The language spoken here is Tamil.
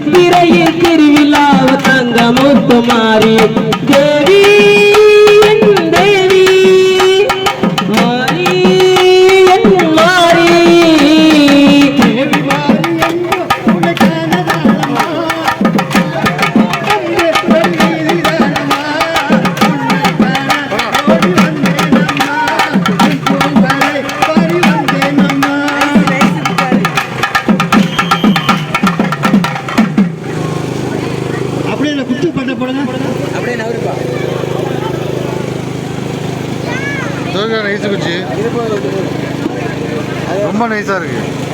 சித்திரையில் திருவிழாவ தங்கமுத்து மாறி தேவி தேவி மாறி மாறி நைஸு குச்சி ரொம்ப நைஸாக இருக்குது.